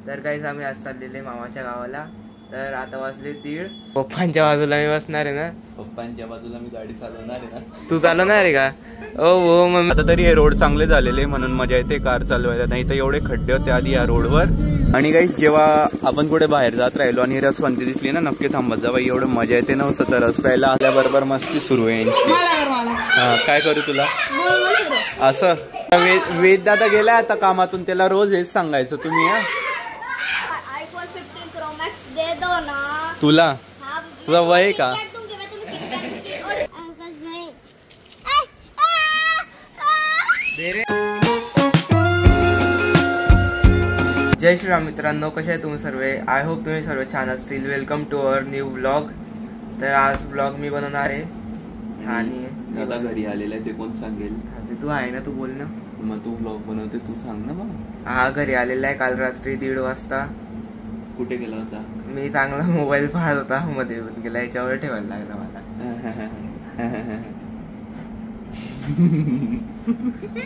तर काहीच आम्ही आज चाललेले मामाच्या गावाला. तर आता वाजले 1:30. पप्पांच्या बाजूला मी बसणार आहे ना. पप्पांच्या बाजूला मी गाडी चालवणार आहे ना. तू चालवणार आहे का? हो मग आता तरी हे रोड चांगले झालेले म्हणून मजा येते कार चालवायला, नाही तर एवढे खड्डे होते आधी या रोडवर. आणि काही जेव्हा आपण कुठे बाहेर जात राहिलो आणि रसवंती दिसली ना, नक्की थांबत जा बाई, एवढं मजा येते नव्हतं. तर रस प्यायला आल्याबरोबर मस्ती सुरू आहे यांची. हा काय करू तुला असं? वेद दादा गेलाय आता कामातून, त्याला रोज हेच सांगायचं तुम्ही. तुला तुझा वय का? जय श्रीराम मित्रांनो, कसे आहे तुम्ही सर्व? आय होप तुम्ही सर्व छान असतील. Welcome to our new vlog. तर आज व्लॉग मी बनवणार आहे आणि दादा घरी आलेला आहे, ते कोण सांगेल? तू आहे ना, तू बोल ना. मग तू व्लॉग बनवते, तू सांग ना. मग हा घरी आलेला आहे काल रात्री 1:30 वाजता. कुठे गेला होता? मी चांगला मोबाईल पाहत होता, मध्ये गेला, याच्यावर ठेवायला लागला मला.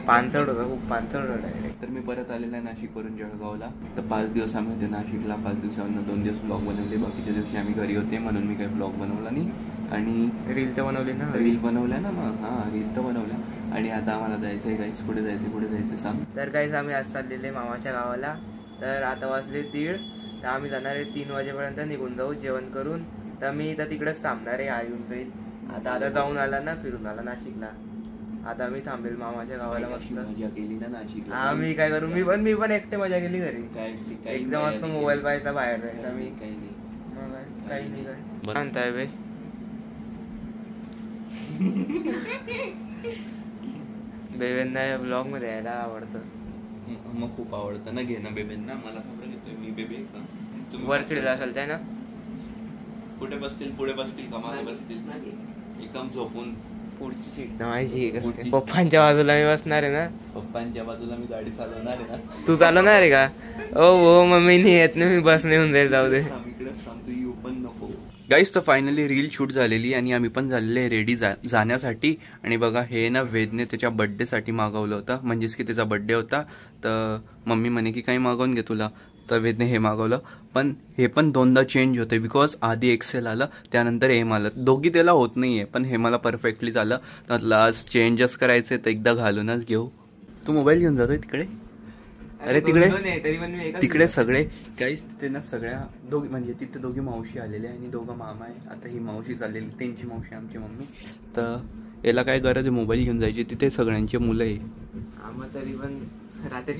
पानचड होता, खूप पानचड होता. तर मी परत आलेला आहे नाशिक वरून जळगावला. तर 5 दिवस आम्ही होते नाशिकला. 5 दिवसांना 2 दिवस ब्लॉग बनवले, बाकीच्या दिवशी आम्ही घरी होते म्हणून मी काही ब्लॉग बनवला नाही. आणि रील तर बनवली ना? रील बनवल्या ना. मग हा रील तर बनवल्या. आणि आता आम्हाला जायचंय गाईस. कुठे जायचं सांग. तर काहीच आम्ही आज चाललेले मामाच्या गावाला. तर आता वाजले 1:30. तर आम्ही जाणार आहे 3 वाजेपर्यंत निघून जाऊ जेवण करून. तर मी तर तिकडेच थांबणार आहे, आई येऊन जाईल. आता जाऊन आला ना, फिरून आला नाशिकला. आता मी थांबेल मामाच्या गावाला. मस्त मजा केली ना नाशिकला. हा मी काय करू, मी पण एकटे मजा केली घरी. काय एकदम मस्त मोबाईल पाहायचा, बाहेर जायचा. मी काही नाही. काही नाही काय म्हणताय बे. बेबेंना ब्लॉग मध्ये यायला आवडतं. मग खूप आवडतं ना. घे ना बेबेंना. मला खबर घेतोय मी. बेबे वर खेळला असेल त्या ना. कुठे बसतील? पुढे बसतील का मागे बसतील? एकदम झोपून. पुढची सीट ना माझी. पप्पांच्या बाजूला मी बसणार आहे ना. पप्पांच्या बाजूला मी गाडी चालवणार आहे ना. तू चालवणार आहे का? हो मम्मी नाही येत ना, मी बस नेऊन जाईल. जाऊ दे. इकडेच थांब, तू येऊ पण नको. गाईस तर फायनली रील शूट झालेली आणि आम्ही पण झालेले रेडी जाण्यासाठी. आणि बघा हे ना वेदने त्याच्या बड्डेसाठी मागवलं होतं, म्हणजेच की त्याचा बड्डे होता. तर मम्मी म्हणे की काही मागवून घे तुला. तर वेदने हे मागवलं. पण हे पण 2दा चेंज होते, बिकॉज आधी एक्सेल आलं, त्यानंतर एम आलं. दोघी त्याला होत नाहीये, पण हे मला परफेक्टली झालं. तर आज चेंजच करायचे, तर एकदा घालूनच घेऊ. तू मोबाईल घेऊन जातोय तिकडे? अरे तिकडे सगळे काहीच तिथे ना, सगळ्या दोघी म्हणजे तिथे दोघी मावशी आलेल्या आणि 2 मामा आहे. आता ही मावशी चाललेली, त्यांची मावशी आमची मम्मी. तर याला काय गरज आहे मोबाईल घेऊन जायची? तिथे सगळ्यांची मुलं आहे. तरी पण रात्री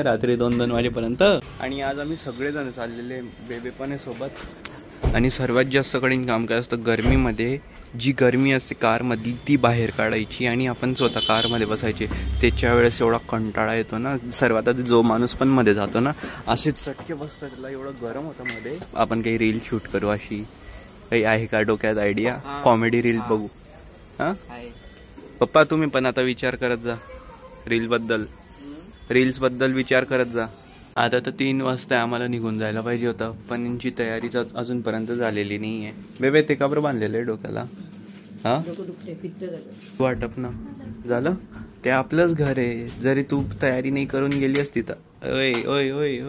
रात्री 2-2 वाजेपर्यंत. आणि आज आम्ही सगळेजण चाललेले, बेबे पण आहे सोबत. आणि सर्वात जास्त कडीन काम काय असतं, गरमीमध्ये जी गरमी असते कारमधली ती बाहेर काढायची आणि आपण स्वतः कारमध्ये बसायचे. त्याच्या वेळेस एवढा कंटाळा येतो ना. सर्वात आधी जो माणूस पण मध्ये जातो ना, असे चटके बसतात त्याला, एवढं गरम होतं मध्ये. आपण काही रील शूट करू अशी काही आहे का डोक्यात आयडिया? कॉमेडी रील बघू. हा पप्पा, तुम्ही पण आता विचार करत जा रील्स बद्दल विचार करत जा. आता तर 3 वाजता आम्हाला निघून जायला पाहिजे होतं, पण यांची तयारी अजूनपर्यंत झालेली नाहीये. बेबे ते का बरं बांधलेलं आहे डोक्याला? हा वाटप ना झालं. ते आपलंच घर आहे. जरी तू तयारी नाही करून गेली असती तर ओय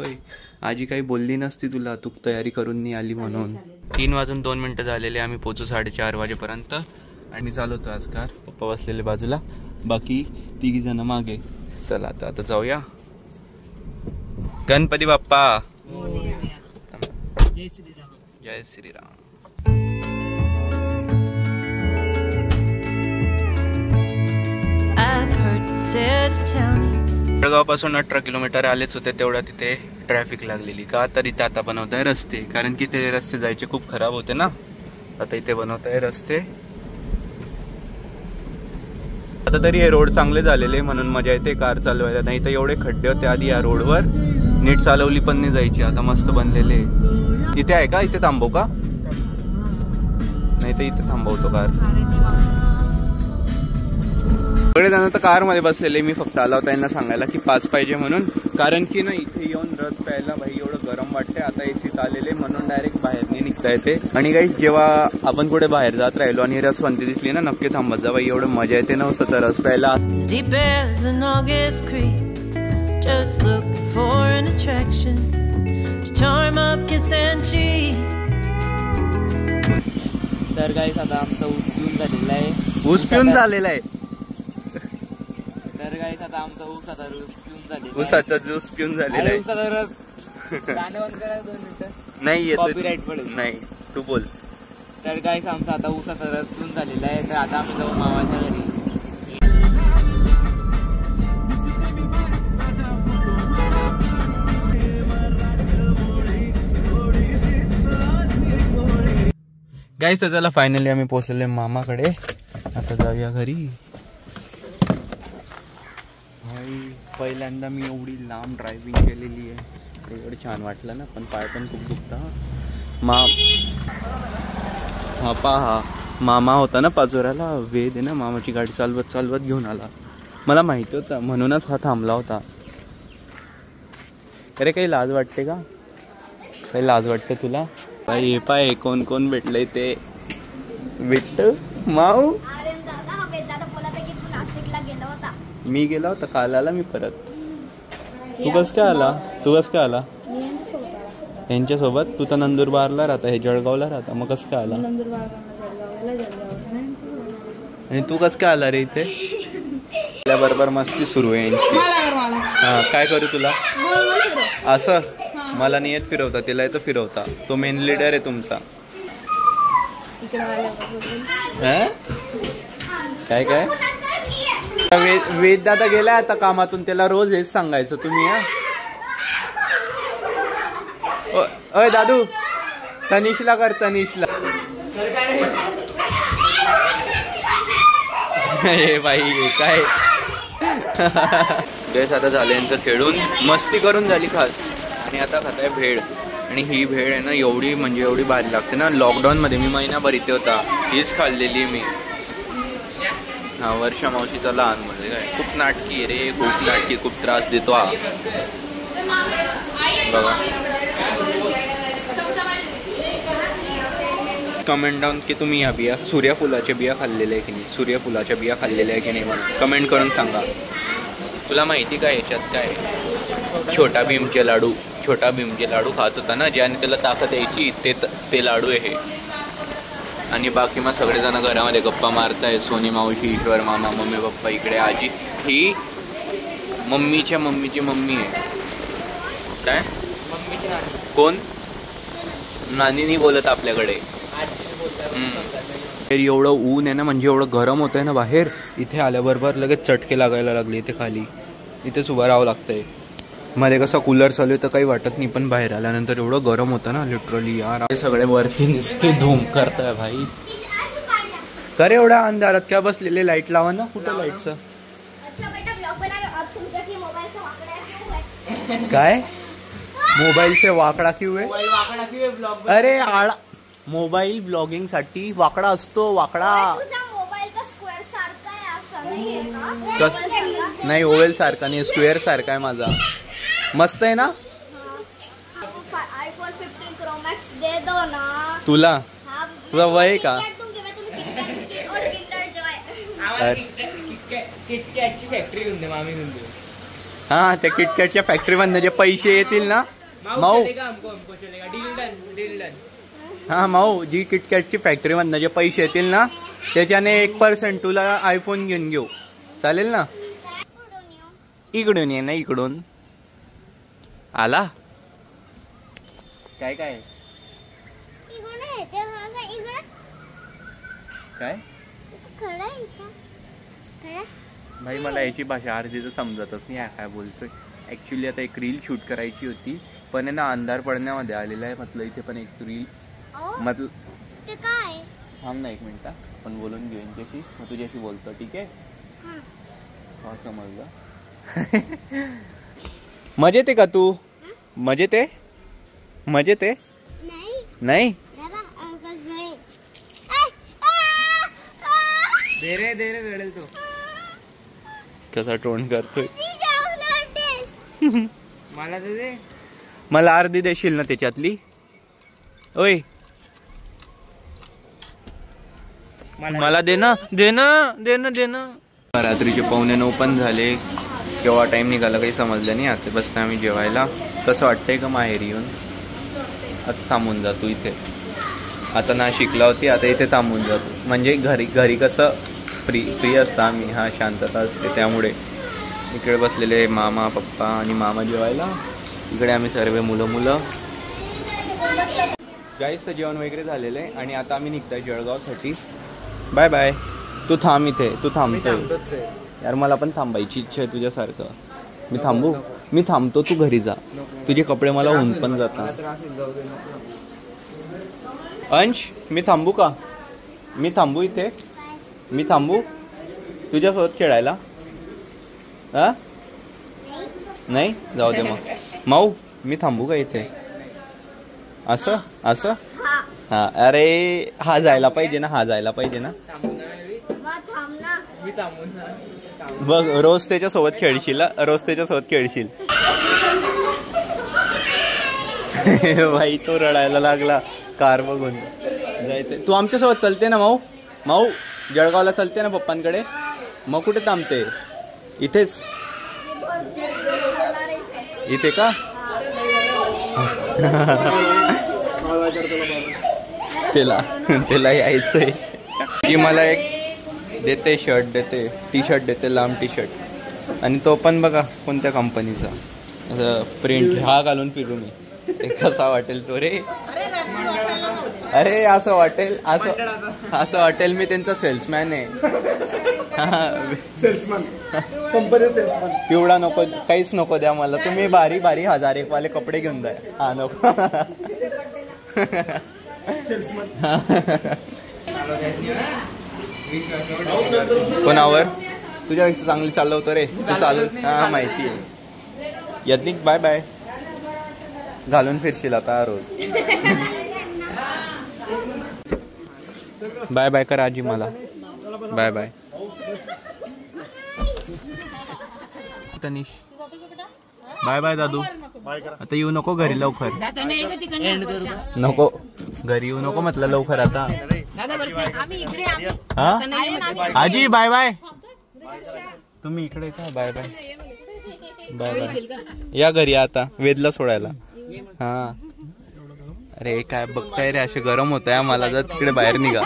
आजी काही बोलली नसती तुला, तू तयारी करून नाही आली म्हणून. 3:02 झालेले, आम्ही पोचू 4:30 वाजेपर्यंत. आणि चालवतो आज कार. पप्पा बसलेले बाजूला, बाकी 3 जण मागे. चला आता जाऊया. गणपती बाप्पा. जय श्रीराम. जळगावपासून 18 किलोमीटर आलेच होते. तेवढ्या तिथे ट्रॅफिक लागलेली. का तर इथे आता बनवताय रस्ते, कारण की ते रस्ते जायचे खूप खराब होते ना. आता इथे बनवताय रस्ते. आता तरी हे रोड चांगले झालेले म्हणून मजा येते कार चालवायला, नाही तर एवढे खड्डे होते आधी या रोडवर. नीट चालवली पण नाही जायची. आता मस्त बनलेले. इथे आहे का? इथे थांबव का? नाही तर इथे थांबवतो कार. सगळे जण तर कार मध्ये बसलेले. मी फक्त आला होता यांना सांगायला की 5 पाहिजे म्हणून, कारण की ना इथे येऊन रस प्यायला भाई एवढं गरम वाटते. आता एसी आलेले म्हणून डायरेक्ट बाहेर नाही निघता येते. आणि काही जेव्हा आपण कुठे बाहेर जात राहिलो आणि रसवंती दिसली ना, नक्की थांबत जा भाई, एवढं मजा येते नव्हतं तर रस प्यायला. just looking for an attraction to charm up kiss and cheek. तर गाईस आता आमचा ऊस पिऊन झालेला आहे. ऊस पिऊन झालेला आहे. तर गाईस आता आमचा ऊस आता रस पिऊन झालेला. ऊसाचा ज्यूस पिऊन झालेला आहे. ऊसाचा रस. गाणं बंद करा 2 मिनिटं. नाही येत. कॉपीराइट पडेल. नाही तू बोल. तर गाईस आमचा आता ऊसाचा रस पिऊन झालेला आहे. तर आता आम्ही जाऊ मामाच्या घरी. गाईस चला फायनली आम्ही पोहोचलेलो मामाकडे. आता जाऊया घरी. भाई पहिल्यांदा मी एवढी लांब ड्रायव्हिंग केलेली आहे. एवढं छान वाटलं ना, पण पाय पण खूप दुखता. हा पहा मामा होता ना पाचोऱ्याला. वेद आहे ना, मामाची गाडी चालवत चालवत घेऊन आला. मला माहिती होतं म्हणूनच हा थांबला होता. अरे काही लाज वाटते का? काही लाज वाटते तुला? भाई हे पाय कोण कोण भेटलंय ते. भेटत माऊ. मी गेला होता काल. आला मी परत. तू कस काय आला? यांच्यासोबत? तू तर नंदुरबारला राहता, हे जळगावला राहता, मग कस काय आला? आणि तू कस काय आला रे इथे? बरोबर मस्ती सुरू आहे यांची. हा काय करू तुला? असं मला नाही येत फिरवता, तिला येतं फिरवता. तो मेन लीडर आहे तुमचा. काय काय वेद दादा गेलाय आता कामातून. त्याला रोज हेच सांगायचं तुम्ही. अय दादू तनिषला कर. तनिषला हे बाई काय. गैस आता झालं यांचं खेळून. मस्ती करून झाली खास. आणि आता खाताय भेळ. आणि ही भेळ आहे ना एवढी म्हणजे एवढी भारी लागते ना. लॉकडाऊनमध्ये मी महिनाभर इथे होता, हीच खाल्लेली मी. हा वर्षा मावशीचा लहान म्हणजे काय खूप नाटकी आहे रे. खूप नाटकी. खूप त्रास देतो हा. बघा कमेंट डाऊन की तुम्ही या बिया सूर्यफुलाच्या बिया खाल्लेल्या आहे की नाही. सूर्यफुलाच्या बिया खाल्लेल्या आहे की नाही म्हणून कमेंट करून सांगा. तुला माहिती का याच्यात काय? छोटा भीमचे लाडू. छोटा भीमचे लाडू खात होता ना, ज्याने त्याला ताकद यायची ते लाडू आहे. आणि बाकी मग सगळेजण घरामध्ये गप्पा मारताय. सोनी मावशी, ईश्वर मामा, मम्मी पप्पा, इकडे आजी. ही मम्मीच्या मम्मीची मम्मी आहे. काय मम्मीची नानी. कोण? नानीनी बोलत आपल्याकडे. एवढं ऊन आहे ना, म्हणजे एवढं गरम होतंय ना बाहेर. इथे आल्याबरोबर लगेच चटके लागायला लागले. इथे खाली इथेच उभं राहावं लागतंय. मध्ये कसं कूलर चालू आहे तर काही वाटत नाही, पण बाहेर आल्यानंतर एवढं गरम होतं ना लिटरली यार. सगळे वरती नुसते धूम करताय भाई. करे एवढ्या अंधारात क्या बसलेले? लाईट लावा ना. कुठं लाईटचं काय? मोबाईल से वाकडा क्यों है? अरे आळा. मोबाईल ब्लॉगिंग साठी वाकडा असतो. वाकडा नाही, ओवेल सारखा नाही, स्क्वेअर सारखा आहे माझा. मस्त आहे ना. iPhone 15 Pro Max दे दो ना. तुला तुझा वय आहे का? किटकॅटची फॅक्टरी होती मामी म्हणते. हा त्या किटकॅटच्या फॅक्टरी मधनं जे पैसे येतील ना माऊ. हा माऊ, जी किटकॅटची फॅक्टरी मधनं जे पैसे येतील ना त्याच्याने 1% तुला आयफोन घेऊन घेऊ. चालेल ना? इकडून ये ना. इकडून आला काय काय काय भाई मला याची भाषा अर्धी तर समजतच नाही काय बोलतोय. ऍक्च्युली आता एक रील शूट करायची होती, पण ना अंधार पडण्यामध्ये आलेला आहे. म्हटलं इथे पण एक रील म्हटलं काय. थांब ना 1 मिनिट पण बोलून घेऊ यांच्याशी. मग तुझ्याशी बोलतो ठीक आहे? हा समजलं. मजेत आहे का तू? मजेत आहे? मजेत आहे? नाही दे रे रडेल तो. कसा टोन करतोय. मला दे. मला अर्धी देशील ना त्याच्यातली? ओय मला दे ना. रात्रीचे 8:45 पण झाले. केव्हा टाईम निघाला काही समजलं नाही. आता बसतो आम्ही जेवायला. कसं वाटतंय का माहेरी येऊन? आता थांबून जातो इथे. आता नाशिकला होती, आता इथे थांबून जातो. म्हणजे घरी कसं फ्री असतं आम्ही, हा शांतता असते, त्यामुळे इकडे बसलेले मामा पप्पा आणि मामा जेवायला. इकडे आम्ही सर्व मुलं. गाईस तर जेवण वगैरे झालेलं आहे आणि आता आम्ही निघतोय जळगावसाठी. Bye bye. तू थांब इथे, तू थांबतोय यार. मला पण थांबायची इच्छा आहे तुझ्यासारखं. मी थांबू? मी थांबतो, तू घरी जा. तुझे कपडे मला होऊन पण जातात. अंश मी थांबू का? मी थांबू इथे? मी थांबू तुझ्यासोबत खेळायला? हा नाही, जाऊ दे मग. माऊ मी थांबू का इथे? असं हा. अरे हा जायला पाहिजे ना, बघ रोज त्याच्यासोबत खेळशील. भाई तो रडायला लागला कार बघून. जायचंय. तू आमच्यासोबत चलते ना माऊ? जळगावला चलते ना पप्पांकडे? मग कुठे थांबते? इथेच? इथे का? त्याला यायचंय. ती मला एक देते शर्ट, देते टी शर्ट, देते लांब टी शर्ट. आणि तो पण बघा कोणत्या कंपनीचा, असं प्रिंट. हा घालून फिरू मी. ते कसा वाटेल तो रे? अरे असं वाटेल मी त्यांचा सेल्समॅन आहे. Company salesman. पिवळा नको, काहीच नको द्या मला. तुम्ही बारी 1000 वाले कपडे घेऊन जा. हा नको. कोणावर? तुझ्यापेक्षा चांगली चाललं होतं रे तू. हा माहिती आहे. Yagnik bye bye. घालून फिरशील आता रोज. बाय बाय कर आजी मला. Bye bye. Tanish bye bye. दादू आता येऊ नको घरी लवकर. नको घरी येऊ नको म्हटलं लवकर आता. हा आजी बाय बाय. तुम्ही इकडे का? Bye bye. या घरी आता वेदला सोडायला. हा अरे काय बघताय रे, असे गरम होत आहे मला. जर तिकडे बाहेर निघा.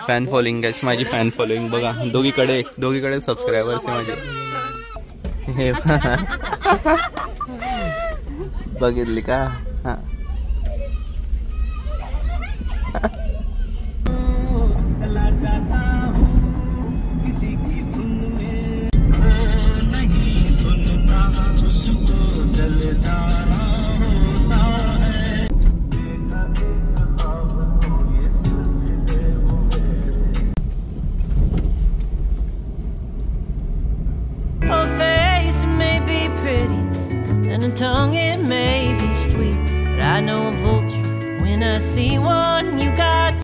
फॅन फॉलोइंग गाइस, माझी फॅन फॉलोइंग बघा. दोघीकडे सबस्क्रायबर्स आहे माझे. बघितली का? हा Her face may be pretty and her tongue it may be sweet, but I know a vulture when I see one. You got